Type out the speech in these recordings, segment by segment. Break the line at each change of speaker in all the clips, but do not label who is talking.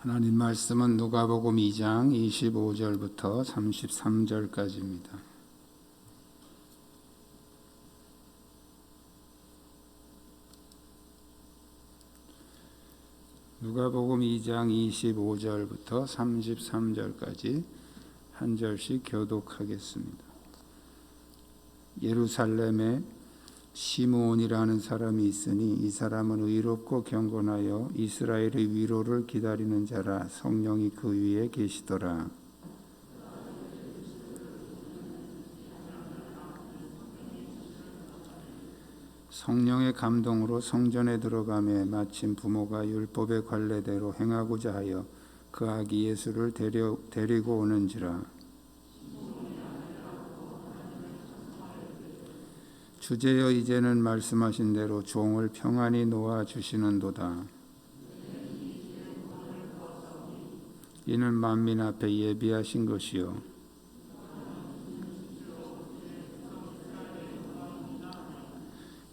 하나님 말씀은 누가복음 2장 25절부터 33절까지입니다. 누가복음 2장 25절부터 33절까지 한 절씩 교독하겠습니다. 예루살렘에 시므온이라는 사람이 있으니 이 사람은 의롭고 경건하여 이스라엘의 위로를 기다리는 자라. 성령이 그 위에 계시더라. 성령의 감동으로 성전에 들어가매 마침 부모가 율법의 관례대로 행하고자 하여 그 아기 예수를 데리고 오는지라. 주제여 이제는 말씀하신 대로 종을 평안히 놓아 주시는도다. 이는 만민 앞에 예비하신 것이요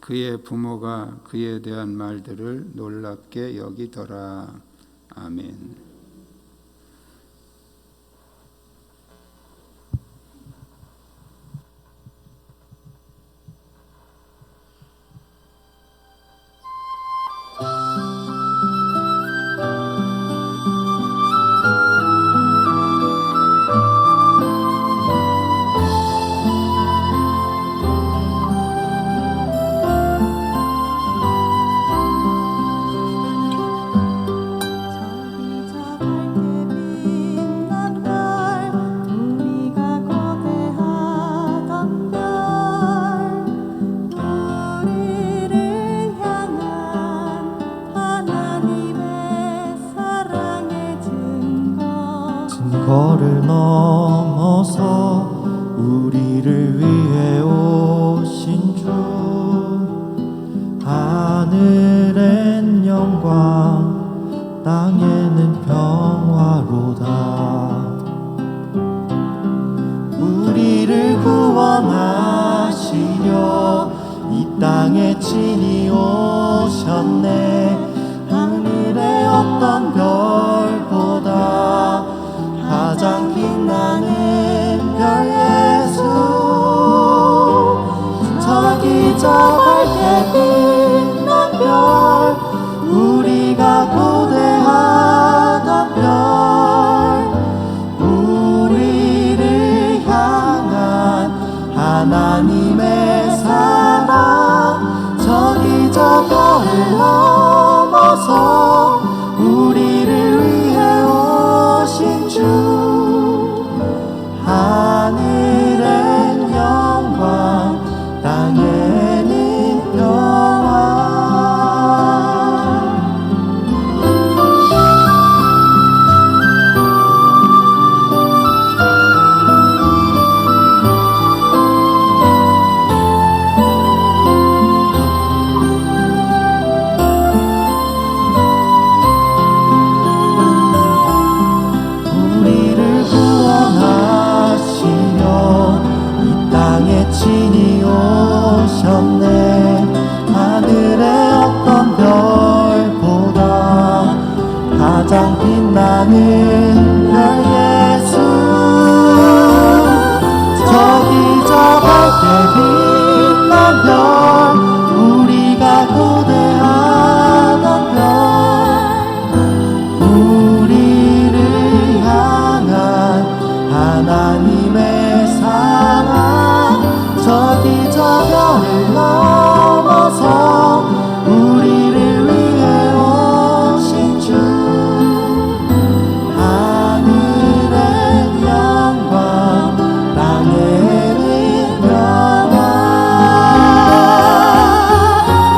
그의 부모가 그에 대한 말들을 놀랍게 여기더라. 아멘.
거를 넘어서 우리를 위해 오신 주, 하늘엔 영광 땅에는 평화로다. 우리를 구원하시려 이 땅에 친히 오셨네. 하늘의 어떤 별보다 가장 빛나는 별 예수, 저기 저 밝게 빛난 별, 우리가 고대하던 별, 우리를 향한 하나님의 사랑, 저기 저 별을 넘어서 우리를 위해 오신 주, 하늘엔 영광 땅에는 평화. 친히 오셨네. 하늘의 어떤 별보다 가장 빛나는 별 예수, 저기 저 밝게 빛난 별, 우리가 고대하던 별, 우리를 향한 하나님의 사랑, 저기 저 별을 넘어서 우리를 위해 오신 주, 하늘의 영광 땅에는 평화.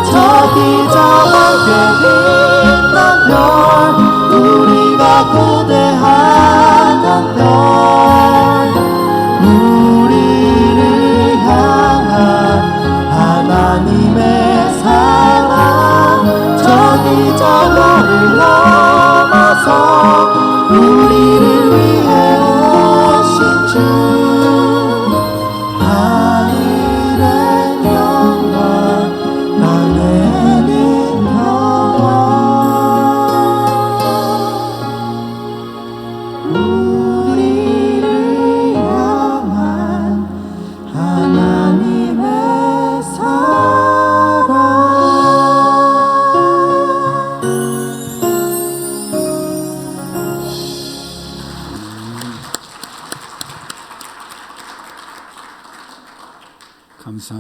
저기 저 밝게 빛난 별, 우리가 고대하던 별, 우리를 향한 하나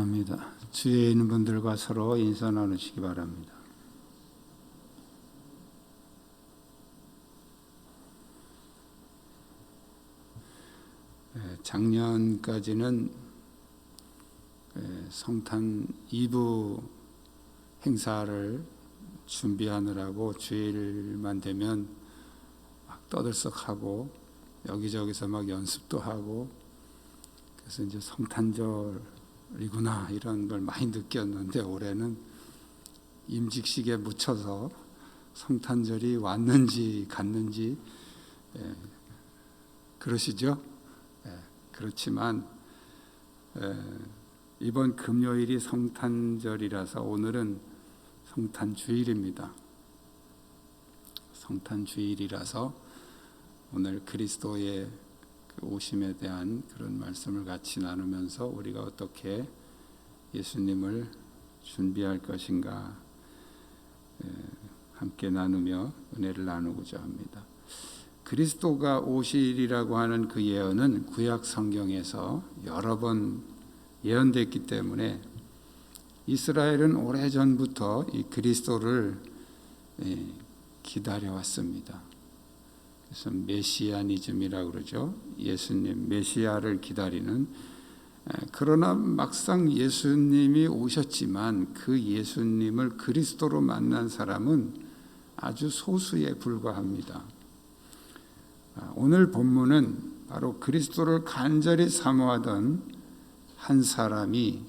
감사합니다. 주위에 있는 분들과 서로 인사 나누시기 바랍니다. 작년까지는 성탄 2부 행사를 준비하느라고 주일만 되면 막 떠들썩하고 여기저기서 막 연습도 하고, 그래서 이제 성탄절이구나 이런 걸 많이 느꼈는데, 올해는 임직식에 묻혀서 성탄절이 왔는지 갔는지 그러시죠? 그렇지만 이번 금요일이 성탄절이라서 오늘은 성탄주일입니다. 성탄주일이라서 오늘 그리스도의 그 오심에 대한 그런 말씀을 같이 나누면서 우리가 어떻게 예수님을 준비할 것인가 함께 나누며 은혜를 나누고자 합니다. 그리스도가 오시리라고 하는 그 예언은 구약 성경에서 여러 번 예언됐기 때문에 이스라엘은 오래전부터 이 그리스도를 기다려왔습니다. 그래서 메시아니즘이라고 그러죠. 예수님, 메시아를 기다리는. 그러나 막상 예수님이 오셨지만 그 예수님을 그리스도로 만난 사람은 아주 소수에 불과합니다. 오늘 본문은 바로 그리스도를 간절히 사모하던 한 사람이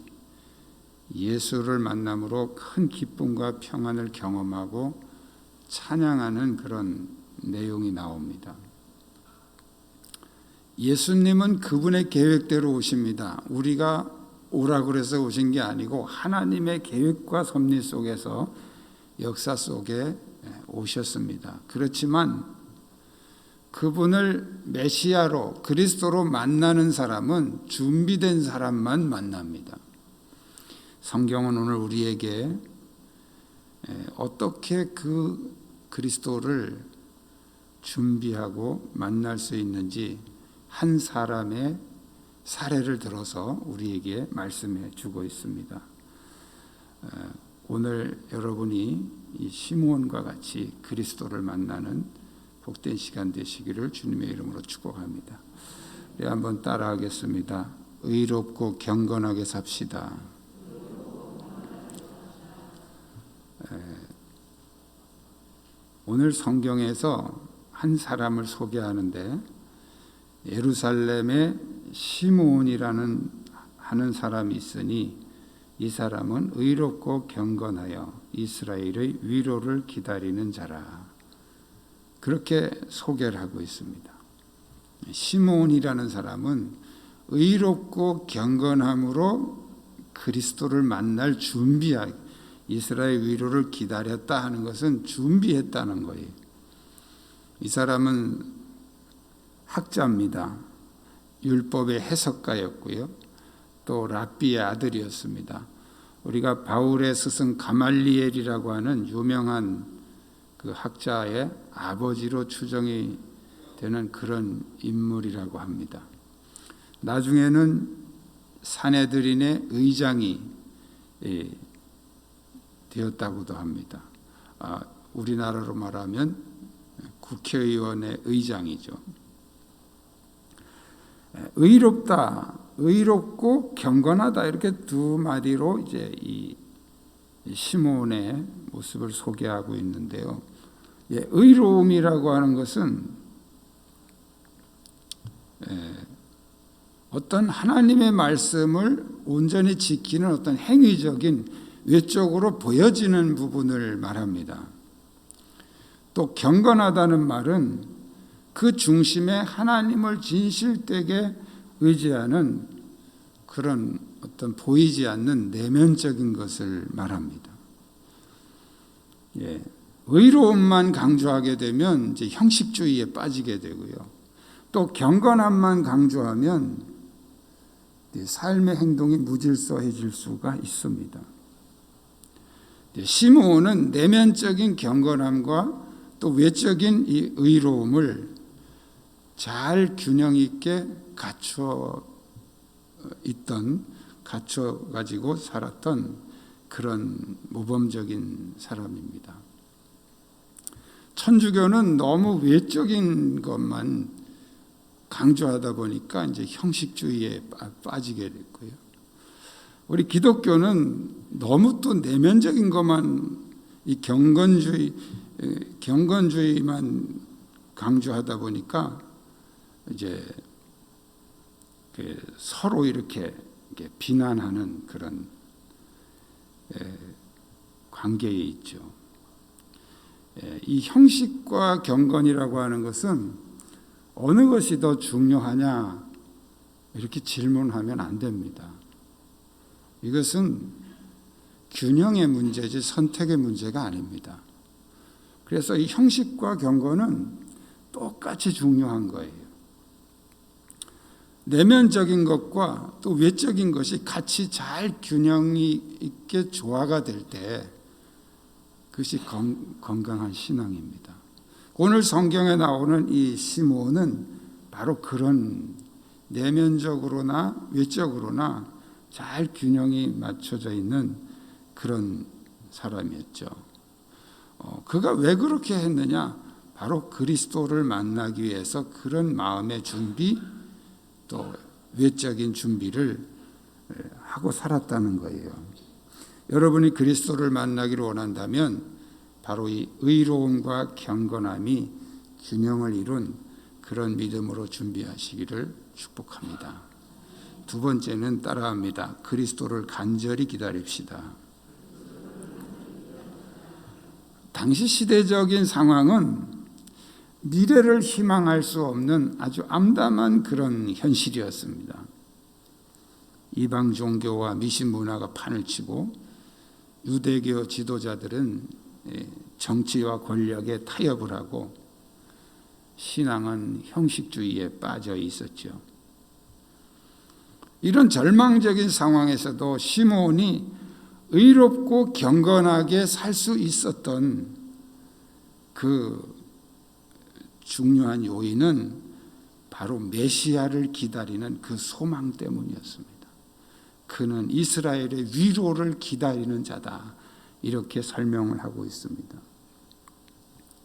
예수를 만남으로 큰 기쁨과 평안을 경험하고 찬양하는 그런 내용이 나옵니다. 예수님은 그분의 계획대로 오십니다. 우리가 오라고 해서 오신 게 아니고 하나님의 계획과 섭리 속에서 역사 속에 오셨습니다. 그렇지만 그분을 메시아로 그리스도로 만나는 사람은 준비된 사람만 만납니다. 성경은 오늘 우리에게 어떻게 그 그리스도를 준비하고 만날 수 있는지 한 사람의 사례를 들어서 우리에게 말씀해 주고 있습니다. 오늘 여러분이 이 시므온과 같이 그리스도를 만나는 복된 시간 되시기를 주님의 이름으로 축복합니다. 우리 한번 따라하겠습니다. 의롭고 경건하게 삽시다. 오늘 성경에서 한 사람을 소개하는데, 예루살렘에 시므온이라는 하는 사람이 있으니 이 사람은 의롭고 경건하여 이스라엘의 위로를 기다리는 자라. 그렇게 소개를 하고 있습니다. 시므온이라는 사람은 의롭고 경건함으로 그리스도를 만날 준비하, 이스라엘 위로를 기다렸다 하는 것은 준비했다는 거예요. 이 사람은 학자입니다. 율법의 해석가였고요. 또 랍비의 아들이었습니다. 우리가 바울의 스승 가말리엘이라고 하는 유명한 그 학자의 아버지로 추정이 되는 그런 인물이라고 합니다. 나중에는 산헤드린의 의장이 되었다고도 합니다. 우리나라로 말하면 국회의원의 의장이죠. 의롭다, 의롭고 경건하다, 이렇게 두 마디로 이제 이 시므온의 모습을 소개하고 있는데요. 의로움이라고 하는 것은 어떤 하나님의 말씀을 온전히 지키는 어떤 행위적인 외적으로 보여지는 부분을 말합니다. 또 경건하다는 말은 그 중심에 하나님을 진실되게 의지하는 그런 어떤 보이지 않는 내면적인 것을 말합니다. 의로움만 강조하게 되면 이제 형식주의에 빠지게 되고요. 또 경건함만 강조하면 삶의 행동이 무질서해질 수가 있습니다. 시므온은 내면적인 경건함과 또 외적인 이 의로움을 잘 균형 있게 갖추어 있던 갖춰 가지고 살았던 그런 모범적인 사람입니다. 천주교는 너무 외적인 것만 강조하다 보니까 이제 형식주의에 빠지게 됐고요. 우리 기독교는 너무 또 내면적인 것만 이 경건주의만 강조하다 보니까 이제 서로 이렇게 비난하는 그런 관계에 있죠. 이 형식과 경건이라고 하는 것은 어느 것이 더 중요하냐 이렇게 질문하면 안 됩니다. 이것은 균형의 문제지 선택의 문제가 아닙니다. 그래서 이 형식과 경건은 똑같이 중요한 거예요. 내면적인 것과 또 외적인 것이 같이 잘 균형이 있게 조화가 될 때 그것이 건강한 신앙입니다. 오늘 성경에 나오는 이 시므온은 바로 그런 내면적으로나 외적으로나 잘 균형이 맞춰져 있는 그런 사람이었죠. 그가 왜 그렇게 했느냐? 바로 그리스도를 만나기 위해서 그런 마음의 준비 또 외적인 준비를 하고 살았다는 거예요. 여러분이 그리스도를 만나기를 원한다면 바로 이 의로움과 경건함이 균형을 이룬 그런 믿음으로 준비하시기를 축복합니다. 두 번째는 따라합니다. 그리스도를 간절히 기다립시다. 당시 시대적인 상황은 미래를 희망할 수 없는 아주 암담한 그런 현실이었습니다. 이방 종교와 미신 문화가 판을 치고 유대교 지도자들은 정치와 권력에 타협을 하고 신앙은 형식주의에 빠져 있었죠. 이런 절망적인 상황에서도 시므온이 의롭고 경건하게 살 수 있었던 그 중요한 요인은 바로 메시아를 기다리는 그 소망 때문이었습니다. 그는 이스라엘의 위로를 기다리는 자다. 이렇게 설명을 하고 있습니다.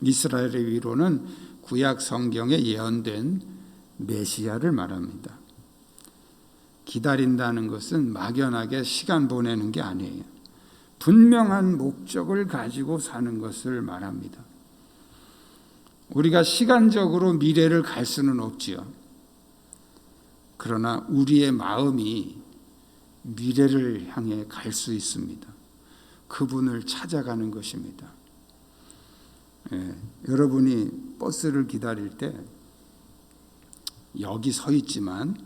이스라엘의 위로는 구약 성경에 예언된 메시아를 말합니다. 기다린다는 것은 막연하게 시간 보내는 게 아니에요. 분명한 목적을 가지고 사는 것을 말합니다. 우리가 시간적으로 미래를 갈 수는 없지요. 그러나 우리의 마음이 미래를 향해 갈 수 있습니다. 그분을 찾아가는 것입니다. 여러분이 버스를 기다릴 때 여기 서 있지만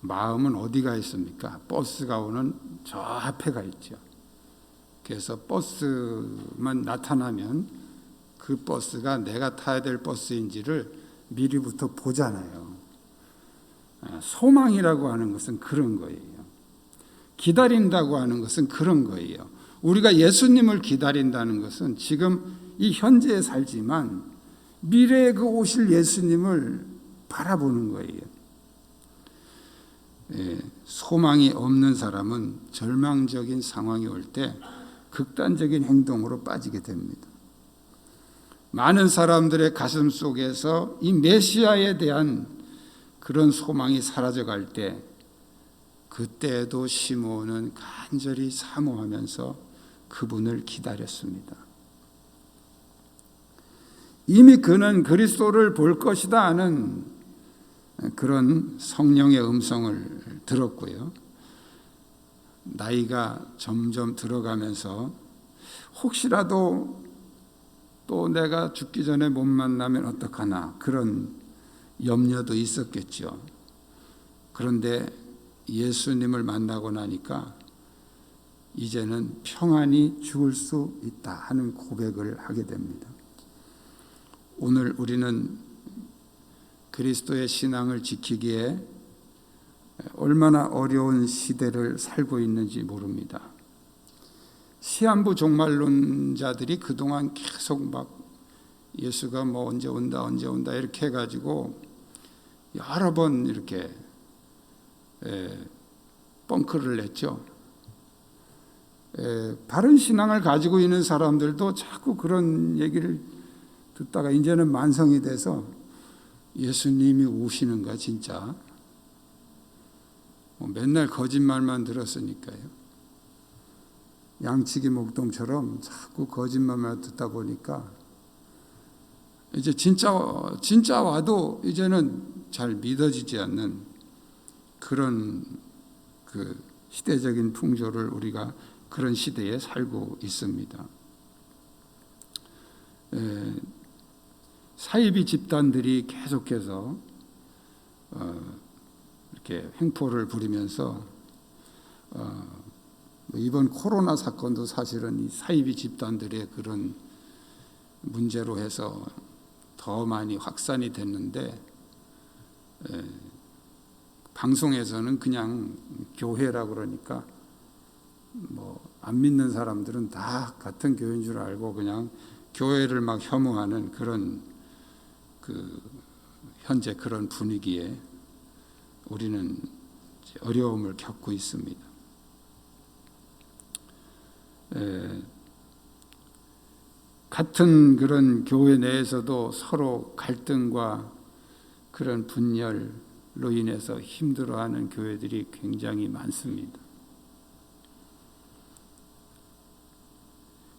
마음은 어디가 있습니까? 버스가 오는 저 앞에 가 있죠. 그래서 버스만 나타나면 그 버스가 내가 타야 될 버스인지를 미리부터 보잖아요. 소망이라고 하는 것은 그런 거예요. 기다린다고 하는 것은 그런 거예요. 우리가 예수님을 기다린다는 것은 지금 이 현재에 살지만 미래에 그 오실 예수님을 바라보는 거예요. 소망이 없는 사람은 절망적인 상황이 올 때 극단적인 행동으로 빠지게 됩니다. 많은 사람들의 가슴 속에서 이 메시아에 대한 그런 소망이 사라져갈 때 그때에도 시므온은 간절히 사모하면서 그분을 기다렸습니다. 이미 그는 그리스도를 볼 것이다 하는 그런 성령의 음성을 들었고요. 나이가 점점 들어가면서 혹시라도 또 내가 죽기 전에 못 만나면 어떡하나 그런 염려도 있었겠죠. 그런데 예수님을 만나고 나니까 이제는 평안히 죽을 수 있다 하는 고백을 하게 됩니다. 오늘 우리는 그리스도의 신앙을 지키기에 얼마나 어려운 시대를 살고 있는지 모릅니다. 시한부 종말론자들이 그동안 계속 막 예수가 뭐 언제 온다 이렇게 해가지고 여러 번 이렇게 뻥크를 냈죠. 바른 신앙을 가지고 있는 사람들도 자꾸 그런 얘기를 듣다가 이제는 만성이 돼서 예수님이 우시는가 진짜, 맨날 거짓말만 들었으니까요. 양치기 목동처럼 자꾸 거짓말만 듣다 보니까 이제 진짜 와도 이제는 잘 믿어지지 않는 그런 그 시대적인 풍조를 우리가 그런 시대에 살고 있습니다. 사이비 집단들이 계속해서 이렇게 횡포를 부리면서 이번 코로나 사건도 사실은 이 사이비 집단들의 그런 문제로 해서 더 많이 확산이 됐는데, 방송에서는 그냥 교회라고 그러니까 안 믿는 사람들은 다 같은 교회인 줄 알고 그냥 교회를 막 혐오하는 그런 현재 그런 분위기에 우리는 어려움을 겪고 있습니다. 같은 그런 교회 내에서도 서로 갈등과 그런 분열로 인해서 힘들어하는 교회들이 굉장히 많습니다.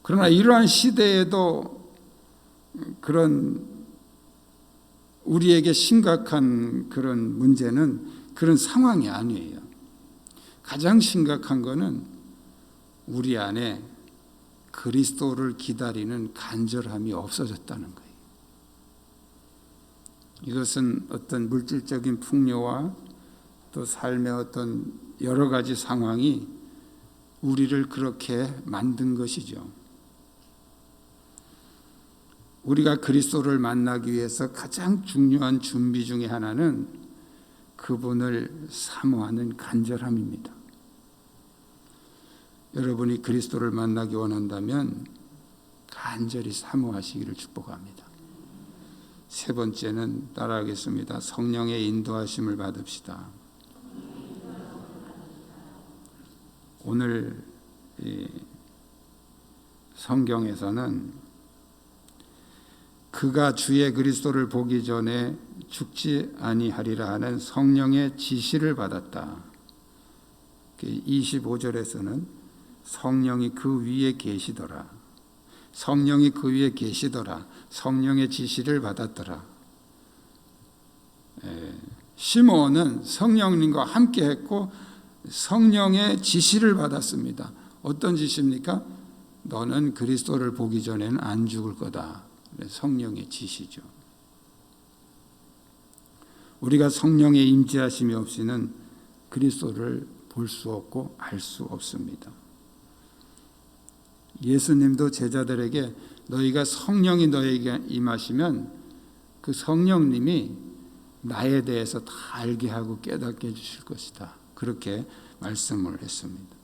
그러나 이러한 시대에도 그런 우리에게 심각한 그런 문제는 그런 상황이 아니에요. 가장 심각한 것은 우리 안에 그리스도를 기다리는 간절함이 없어졌다는 거예요. 이것은 어떤 물질적인 풍요와 또 삶의 어떤 여러 가지 상황이 우리를 그렇게 만든 것이죠. 우리가 그리스도를 만나기 위해서 가장 중요한 준비 중에 하나는 그분을 사모하는 간절함입니다. 여러분이 그리스도를 만나기 원한다면 간절히 사모하시기를 축복합니다. 세 번째는 따라하겠습니다. 성령의 인도하심을 받읍시다. 오늘 성경에서는 그가 주의 그리스도를 보기 전에 죽지 아니하리라 하는 성령의 지시를 받았다. 25절에서는 성령이 그 위에 계시더라. 성령이 그 위에 계시더라. 성령의 지시를 받았더라. 시몬은 성령님과 함께 했고 성령의 지시를 받았습니다. 어떤 지시입니까? 너는 그리스도를 보기 전에는 안 죽을 거다. 성령의 지시죠. 우리가 성령의 임재하심이 없이는 그리스도를 볼 수 없고 알 수 없습니다. 예수님도 제자들에게 너희가 성령이 너희에게 임하시면 그 성령님이 나에 대해서 다 알게 하고 깨닫게 해주실 것이다. 그렇게 말씀을 했습니다.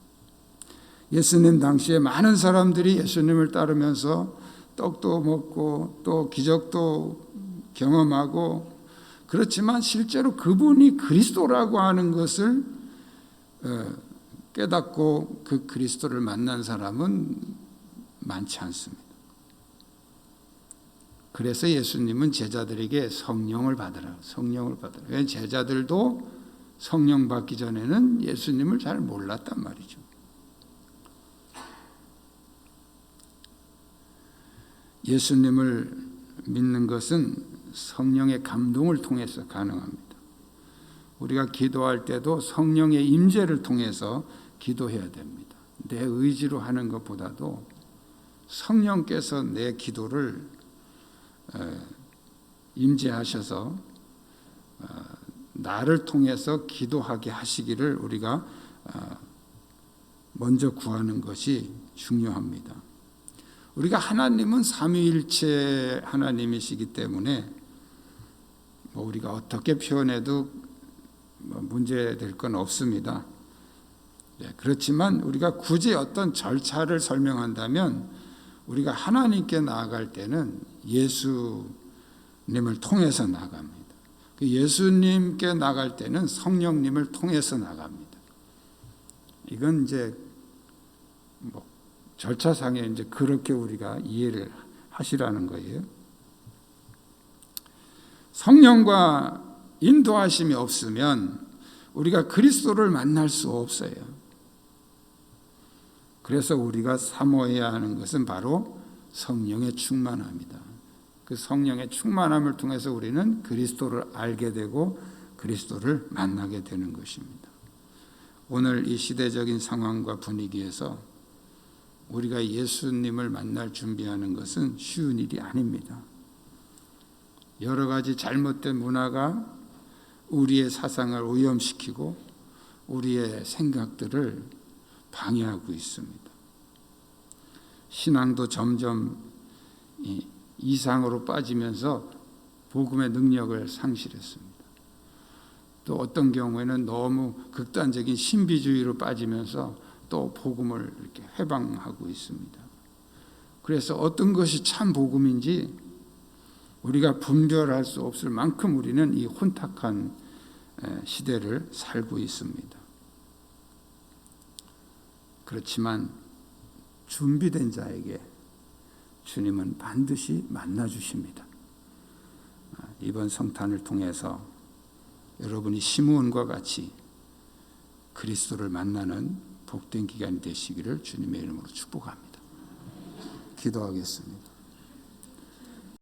예수님 당시에 많은 사람들이 예수님을 따르면서 떡도 먹고 또 기적도 경험하고, 그렇지만 실제로 그분이 그리스도라고 하는 것을 깨닫고 그 그리스도를 만난 사람은 많지 않습니다. 그래서 예수님은 제자들에게 성령을 받으라. 성령을 받으라. 왜냐하면 제자들도 성령 받기 전에는 예수님을 잘 몰랐단 말이죠. 예수님을 믿는 것은 성령의 감동을 통해서 가능합니다. 우리가 기도할 때도 성령의 임재를 통해서 기도해야 됩니다. 내 의지로 하는 것보다도 성령께서 내 기도를 임재하셔서 나를 통해서 기도하게 하시기를 우리가 먼저 구하는 것이 중요합니다. 우리가 하나님은 삼위일체 하나님이시기 때문에 우리가 어떻게 표현해도 문제될 건 없습니다. 그렇지만 우리가 굳이 어떤 절차를 설명한다면 우리가 하나님께 나아갈 때는 예수님을 통해서 나갑니다. 예수님께 나갈 때는 성령님을 통해서 나갑니다. 이건 이제 뭐 절차상에 이제 그렇게 우리가 이해를 하시라는 거예요. 성령과 인도하심이 없으면 우리가 그리스도를 만날 수 없어요. 그래서 우리가 사모해야 하는 것은 바로 성령의 충만함이다. 그 성령의 충만함을 통해서 우리는 그리스도를 알게 되고 그리스도를 만나게 되는 것입니다. 오늘 이 시대적인 상황과 분위기에서 우리가 예수님을 만날 준비하는 것은 쉬운 일이 아닙니다. 여러 가지 잘못된 문화가 우리의 사상을 오염시키고 우리의 생각들을 방해하고 있습니다. 신앙도 점점 이상으로 빠지면서 복음의 능력을 상실했습니다. 또 어떤 경우에는 너무 극단적인 신비주의로 빠지면서 또 복음을 이렇게 해방하고 있습니다. 그래서 어떤 것이 참 복음인지 우리가 분별할 수 없을 만큼 우리는 이 혼탁한 시대를 살고 있습니다. 그렇지만 준비된 자에게 주님은 반드시 만나 주십니다. 이번 성탄을 통해서 여러분이 시므온과 같이 그리스도를 만나는 복된 기간이 되시기를 주님의 이름으로 축복합니다. 기도하겠습니다.